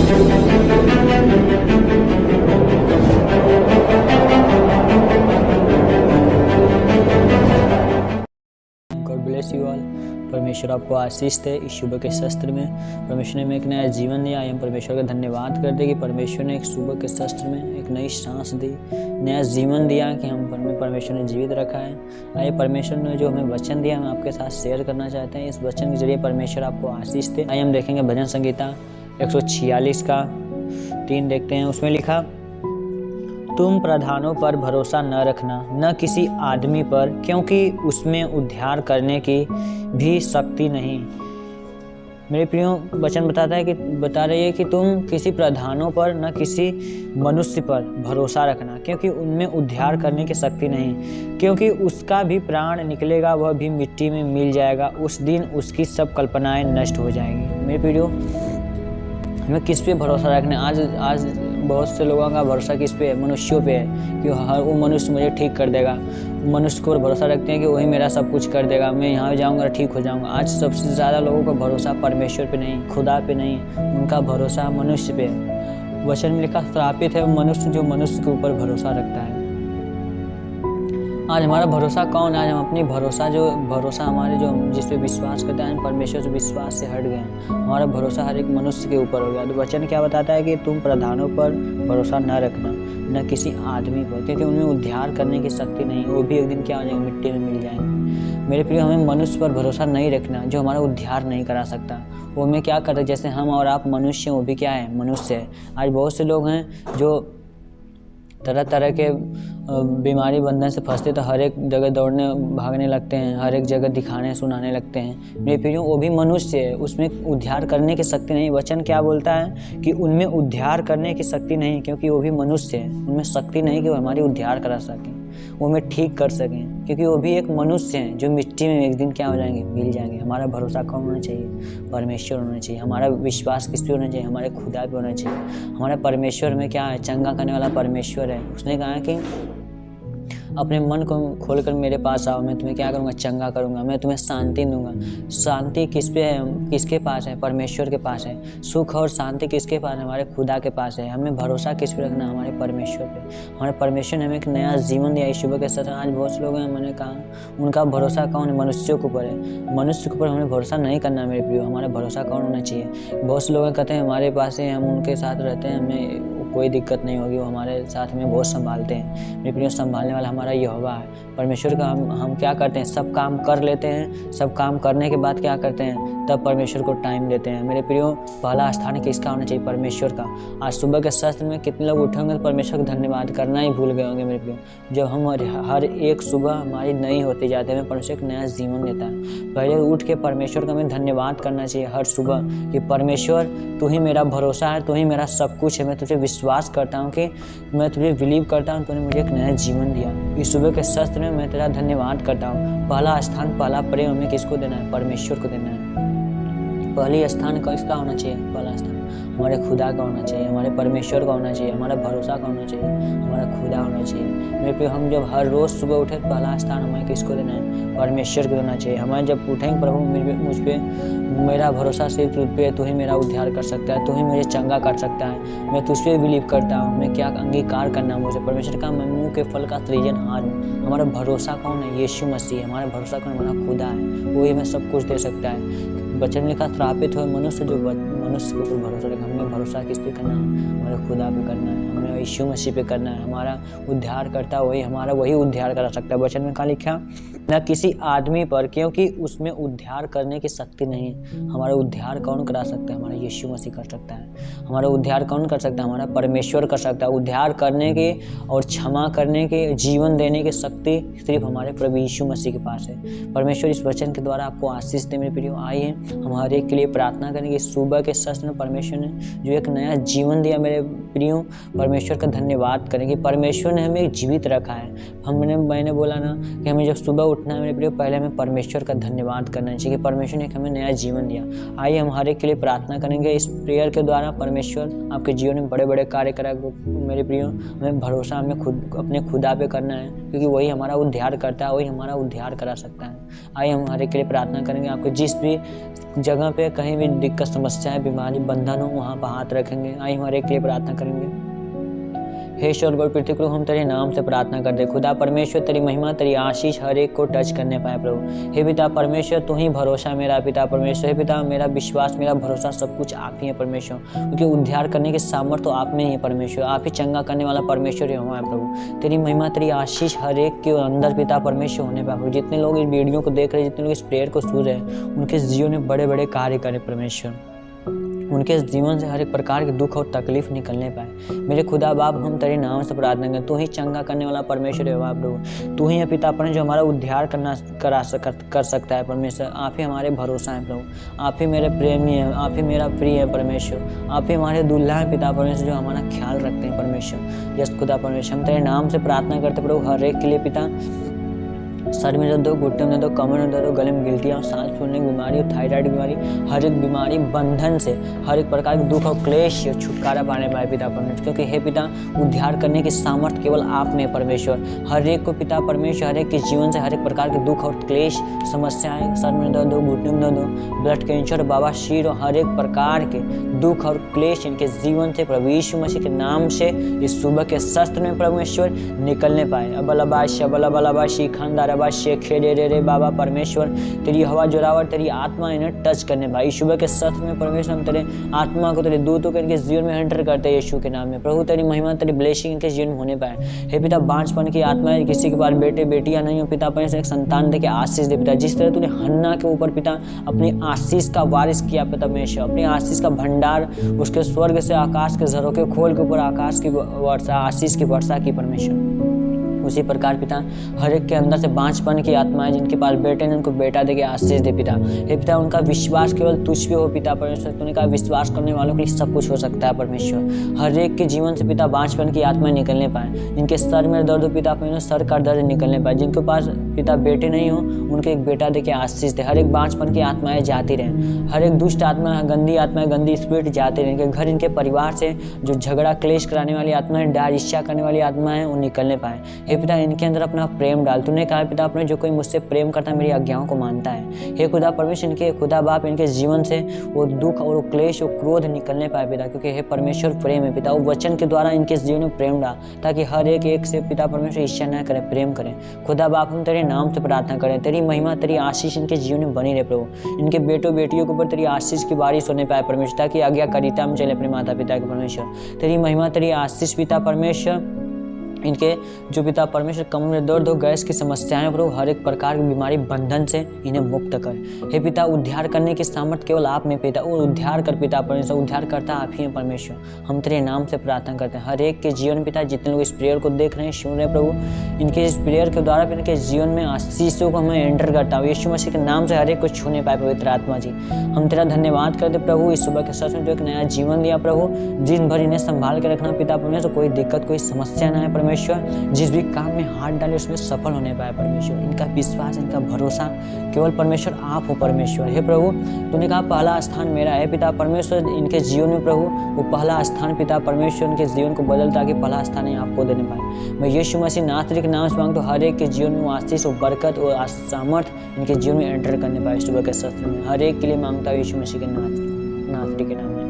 God bless you all. परमेश्वर आपको आशीष दे इस सुबह के शस्त्र में। परमेश्वर ने हमें एक नया जीवन दिया। हम परमेश्वर का धन्यवाद करते कि परमेश्वर ने एक सुबह के शस्त्र में एक नई सांस दी, नया जीवन दिया कि हम परमेश्वर ने जीवित रखा है। आइए परमेश्वर ने जो हमें वचन दिया हम आपके साथ शेयर करना चाहते हैं। इस वचन के जरिए परमेश्वर आपको आशीष दे। आइए हम देखेंगे भजन संगीता 146 का 3 देखते हैं। उसमें लिखा, तुम प्रधानों पर भरोसा न रखना, न किसी आदमी पर, क्योंकि उसमें उद्धार करने की भी शक्ति नहीं। मेरे प्रियो, वचन बता रही है कि तुम किसी प्रधानों पर न किसी मनुष्य पर भरोसा रखना, क्योंकि उनमें उद्धार करने की शक्ति नहीं। क्योंकि उसका भी प्राण निकलेगा, वह भी मिट्टी में मिल जाएगा। उस दिन उसकी सब कल्पनाएं नष्ट हो जाएंगी। मेरे प्रियो, हमें किस पे भरोसा रखना है? आज बहुत से लोगों का भरोसा किस पे है? मनुष्यों पे है कि हर वो मनुष्य मुझे ठीक कर देगा। मनुष्य को भरोसा रखते हैं कि वही मेरा सब कुछ कर देगा, मैं यहाँ जाऊँगा ठीक हो जाऊँगा। आज सबसे ज़्यादा लोगों का भरोसा परमेश्वर पे नहीं, खुदा पे नहीं, उनका भरोसा मनुष्य पे है। वचन में लिखा, श्रापित है मनुष्य जो मनुष्य के ऊपर भरोसा रखता है। आज हमारा भरोसा कौन है? आज हम अपनी भरोसा हमारे जो जिस पे विश्वास करते हैं, परमेश्वर से विश्वास से हट गए हैं। हमारा भरोसा हर एक मनुष्य के ऊपर हो गया। तो वचन क्या बताता है कि तुम प्रधानों पर भरोसा न रखना, न किसी आदमी पर, क्योंकि उनमें उद्धार करने की शक्ति नहीं। वो भी एक दिन क्या हो जाएंगे? मिट्टी में मिल जाएंगे। मेरे प्रिय, हमें मनुष्य पर भरोसा नहीं रखना जो हमारा उद्धार नहीं करा सकता। वो हमें क्या करता है? जैसे हम और आप मनुष्य हैं, वो भी क्या है? मनुष्य है। आज बहुत से लोग हैं जो तरह तरह के बीमारी बंधन से फंसते, तो हर एक जगह दौड़ने भागने लगते हैं, हर एक जगह दिखाने सुनाने लगते हैं। मेरे प्रियो, वो भी मनुष्य है, उसमें उद्धार करने की शक्ति नहीं। वचन क्या बोलता है कि उनमें उद्धार करने की शक्ति नहीं, क्योंकि वो भी मनुष्य है। उनमें शक्ति नहीं कि वो हमारी उद्धार करा सकें, वो हमें ठीक कर सकें, क्योंकि वो भी एक मनुष्य हैं जो मिट्टी में एक दिन क्या हो जाएंगे? मिल जाएंगे। हमारा भरोसा कौन होना चाहिए? परमेश्वर होना चाहिए। हमारा विश्वास किस पे होना चाहिए? हमारे खुदा पे होना चाहिए। हमारे परमेश्वर में क्या है? चंगा करने वाला परमेश्वर है। उसने कहा कि अपने मन को खोलकर मेरे पास आओ, मैं तुम्हें क्या करूँगा? चंगा करूँगा, मैं तुम्हें शांति दूंगा। शांति किस पे है? किसके पास है? परमेश्वर के पास है। सुख और शांति किसके पास है? हमारे खुदा के पास है। हमें भरोसा किस पे रखना? हमारे परमेश्वर पे। हमारे परमेश्वर ने हमें एक नया जीवन दिया। इस सुबह के साथ आज बहुत से लोग हैं, मैंने कहा उनका भरोसा कौन है? मनुष्यों के ऊपर है। मनुष्य के ऊपर हमें भरोसा नहीं करना मेरे प्रियो। हमारा भरोसा कौन होना चाहिए? बहुत से लोग कहते हैं हमारे पास है, हम उनके साथ रहते हैं, हमें कोई दिक्कत नहीं होगी, वो हमारे साथ में बहुत संभालते हैं। मेरे प्रियो, संभालने वाला हमारा यहोवा है। परमेश्वर का हम क्या करते हैं? सब काम कर लेते हैं। सब काम करने के बाद क्या करते हैं? तब परमेश्वर को टाइम देते हैं। मेरे प्रियो, पहला स्थान किसका होना चाहिए? परमेश्वर का। आज सुबह के शस्त्र में कितने लोग उठे होंगे तो परमेश्वर का धन्यवाद करना ही भूल गए होंगे। मेरे प्रियो, जब हम हर एक सुबह हमारी नई होती जाती है, हमें परमेश्वर एक नया जीवन देता है। पहले उठ के परमेश्वर का हमें धन्यवाद करना चाहिए हर सुबह कि परमेश्वर तू ही मेरा भरोसा है, तू ही मेरा सब कुछ है। मैं तुझे विश्वास करता हूँ कि मैं तुझे बिलीव करता हूँ, तूने मुझे एक नया जीवन दिया। इस सुबह के शस्त्र में मैं तेरा धन्यवाद करता हूँ। पहला स्थान, पहला प्रेम हमें किसको देना है? परमेश्वर को देना है। पहली स्थान किसका होना चाहिए? पहला स्थान हमारे खुदा का होना चाहिए, हमारे परमेश्वर का होना चाहिए, हमारा भरोसा का होना चाहिए, हमारा खुदा होना चाहिए। मेरे पे हम जब हर रोज़ सुबह उठे पहला स्थान हमें किसको देना है? परमेश्वर को देना चाहिए। हमें जब उठेंगे, प्रभु मुझ पे मेरा भरोसा सिर्फ तुझ पे, तू ही मेरा उद्धार कर सकता है, तू ही मुझे चंगा कर सकता है, मैं तुझ पे बिलीव करता हूँ। मैं क्या अंगीकार करना मुझे? परमेश्वर का मैं मुँह के फल का सृजनहार हूँ। हमारा भरोसा कौन है? यीशु मसीह। हमारा भरोसा कौन? हमारा खुदा है। वही हमें सब कुछ दे सकता है। वचन में लिखा, श्रापित हो मनुष्य जो मनुष्य के ऊपर भरोसा रखा। हमें भरोसा किस पे करना है? हमारे खुदा पे करना है, हमें यीशु मसीह पे करना है। हमारा उद्धार करता वही, हमारा वही उद्धार करा सकता है। वचन में क्या लिखा? न किसी आदमी पर, क्योंकि उसमें उद्धार करने की शक्ति नहीं। हमारा उद्धार कौन करा सकता है? हमारा यीशु मसीह कर सकता है। हमारा उद्धार कौन कर सकता है? हमारा परमेश्वर कर सकता है। उद्धार करने के और क्षमा करने के, जीवन देने की शक्ति सिर्फ हमारे प्रभु यीशु मसीह के पास है। परमेश्वर इस वचन के द्वारा आपको आशीष दे। मेरे प्रियो, आइए हम हर एक के लिए प्रार्थना करेंगे। सुबह के शस्त्र में परमेश्वर ने जो एक नया जीवन दिया, मेरे प्रियो, परमेश्वर का धन्यवाद करेंगे। परमेश्वर ने हमें जीवित रखा है। मैंने बोला ना कि हमें जब सुबह उठना है मेरे प्रियो, पहले हमें परमेश्वर का धन्यवाद करना चाहिए कि परमेश्वर ने हमें नया जीवन दिया। आइए हम हर एक के लिए प्रार्थना करेंगे। इस प्रेयर के द्वारा परमेश्वर आपके जीवन में बड़े बड़े कार्य करेगा। मेरे प्रियो, हमें भरोसा हमें अपने खुदा पे करना है, क्योंकि वही हमारा उद्धार करता है, वही हमारा उद्धार करा सकता है। आइए हम हर एक के लिए प्रार्थना करेंगे। आपको जिस भी जगह पे कहीं भी दिक्कत, समस्या है, बीमारी, बंधन हो, वहाँ पर हाथ रखेंगे। आइए हम हर एक के लिए प्रार्थना करेंगे। हे ईश्वर गौर पृथ्वी को हम तेरे नाम से प्रार्थना करते, खुदा परमेश्वर तेरी महिमा, तेरी आशीष हर एक को टच करने पाए प्रभु। हे पिता परमेश्वर, तू ही भरोसा मेरा पिता परमेश्वर। हे पिता, मेरा विश्वास, मेरा भरोसा सब कुछ आप ही है परमेश्वर, क्योंकि उद्धार करने के सामर्थ्य तो आप में ही है परमेश्वर। आप ही चंगा करने वाला परमेश्वर ही हुआ है प्रभु। तेरी महिमा, तेरी आशीष हर एक के अंदर पिता परमेश्वर होने पाए प्रभु। जितने लोग इस वीडियो को देख रहे हैं, जितने लोग इस प्रेयर को सुन रहे हैं, उनके जीवन में बड़े बड़े कार्य करें परमेश्वर। उनके जीवन से हर एक प्रकार के दुख और तकलीफ निकलने पाए। मेरे खुदा बाप, हम तेरे नाम से प्रार्थना करें। तू ही चंगा करने वाला परमेश्वर है प्रभु। तू ही है पिता परमेश्वर जो हमारा उद्धार कर सकता है परमेश्वर। आप ही हमारे भरोसा है प्रभु। आप ही मेरे प्रेमी है, आप ही मेरा प्रिय है परमेश्वर। आप ही हमारे दुल्हा है पिता परमेश्वर जो हमारा ख्याल रखते हैं परमेश्वर। यस खुदा परमेश्वर, हम तेरे नाम से प्रार्थना करते प्रभु हर एक के लिए पिता। सर में दर्द हो, घुटने में दर्द हो, कमर में दर्द हो, गले में गिल्टियाँ, सांस फूलने की बीमारी हो, थायराइड की बीमारी, हर एक बीमारी, बंधन से, हर एक प्रकार के दुख और क्लेश से छुटकारा पाने पाए पिता परमेश्वर। क्योंकि हे पिता, उद्धार करने की सामर्थ्य केवल आप में परमेश्वर। हर एक को पिता परमेश्वर, हर एक के जीवन से हर एक प्रकार के दुख और क्लेश, समस्याएं, सर में दर्द हो, घुटने में दर्द हो, ब्लड कैंसर, बवासीर, हर एक प्रकार के दुख और क्लेश इनके जीवन से प्रभु यीशु मसीह के नाम से इस सुबह के शस्त्र में परमेश्वर निकलने पाए। अबलबाशी खानदार खेड़े रे बाबा परमेश्वर, तेरी हवा जोरावर, तेरी आत्मा इन्हें टच करने पाई। सुबह के सत्र में परमेश्वर, हम तेरे आत्मा को, तेरे दूतों को इनके जीवन में एंटर करते हैं यीशु के नाम में प्रभु। तेरी महिमा, तेरी ब्लेसिंग इनके जीवन में होने पाए। हे पिता, बांझपन की आत्मा है, किसी के पास बेटे बेटियां नहीं हो पिता परमेश्वर, एक संतान दे के आशीष दे पिता। जिस तरह तूने हन्ना के ऊपर पिता अपनी आशीष का वारिस किया पिता परमेश्वर, अपनी आशीष का भंडार उसके स्वर्ग से आकाश के झरोखे खोल के ऊपर आकाश की वर्षा, आशीष की वर्षा की परमेश्वर। उसी प्रकार पिता, हर एक के अंदर से बांझपन की आत्माएं, जिनके पास बेटे ने, उनको बेटा दे के आशीष दे पिता। हे पिता, उनका विश्वास केवल तुझ पे हो पिता परमेश्वर। तूने कहा विश्वास करने वालों के लिए सब कुछ हो सकता है परमेश्वर। हर एक के जीवन से पिता बांझपन की आत्माएं निकलने पाए। जिनके सर में दर्द हो पिता परमेश्वर, सर का दर्द निकलने पाए। जिनके पास पिता बेटे नहीं हो, उनके एक बेटा दे के आशीष दे। हर एक बांझपन की आत्माएं जाती रहें, हर एक दुष्ट आत्मा, गंदी आत्माएं, गंदी स्पिरिट जाते रहें। इनके घर, इनके परिवार से जो झगड़ा क्लेश कराने वाली आत्माएं, डार ईर्ष्या करने वाली आत्माएं, वो निकलने पाए। हे पिता, इनके अंदर अपना प्रेम डाल। तूने कहा पिता अपने, जो कोई मुझसे प्रेम करता है मेरी आज्ञाओं को मानता है। हे खुदा परमेश्वर, इनके खुदा बाप, इनके जीवन से वो दुख और क्लेश और क्रोध निकलने पाए पिता, क्योंकि हे परमेश्वर प्रेम है पिता। वो वचन के द्वारा इनके जीवन में प्रेम डाल, ताकि हर एक से पिता परमेश्वर ईर्ष्या न करे, प्रेम करें। खुदा बाप, हम तेरे नाम से प्रार्थना करें। तेरी महिमा, तेरी आशीष इनके जीवन में बनी रहे प्रभु। इनके बेटों बेटियों के ऊपर तेरी आशीष की बारिश होने पाए परमेश्वर, ताकि आज्ञाकारिता में चले अपने माता पिता के परमेश्वर। तेरी महिमा, तेरी आशीष पिता परमेश्वर, इनके जो पिता परमेश्वर कमर में दर्द हो, गैस की समस्याएं प्रभु, हर एक प्रकार की बीमारी, बंधन से इन्हें मुक्त कर। हे पिता, उद्धार करने की सामर्थ्य केवल आप में पिता। वो उद्धार कर पिता परमेश्वर, उद्धार करता आप ही हैं परमेश्वर। हम तेरे नाम से प्रार्थना करते हैं। हर एक के जीवन पिता, जितने लोग इस प्रेयर को देख रहे हैं, सुन रहे हैं प्रभु, इनके इस प्रेयर के द्वारा इनके जीवन में आशीषों को हमें एंटर करता हूँ यीशु मसीह के नाम से। हर एक को छूने पाए पवित्र आत्मा जी। हम तेरा धन्यवाद करते प्रभु, इस सुबह के सच में जो एक नया जीवन दिया प्रभु। दिन भर इन्हें संभाल के रखना पिता परमेश्वर, कोई दिक्कत, कोई समस्या ना है परमेश्वर। जिस भी काम में हाथ डाले उसमें सफल होने पाए परमेश्वर। इनका विश्वास, इनका भरोसा केवल परमेश्वर आप हो परमेश्वर। हे प्रभु, तूने कहा पहला स्थान मेरा है पिता परमेश्वर। इनके जीवन में प्रभु वो पहला स्थान पिता परमेश्वर इनके जीवन को बदलता कि पहला स्थान ही आपको देने पाए। मैं यीशु मसीह नासरी के नाम से मांगता हूँ, हर एक के जीवन में आशीष और बरकत और सामर्थ इनके जीवन में एंटर करने पाए सुबह के सत्र में। हर एक के लिए मांगता हूँ यीशु मसीह के नासरी के नाम में।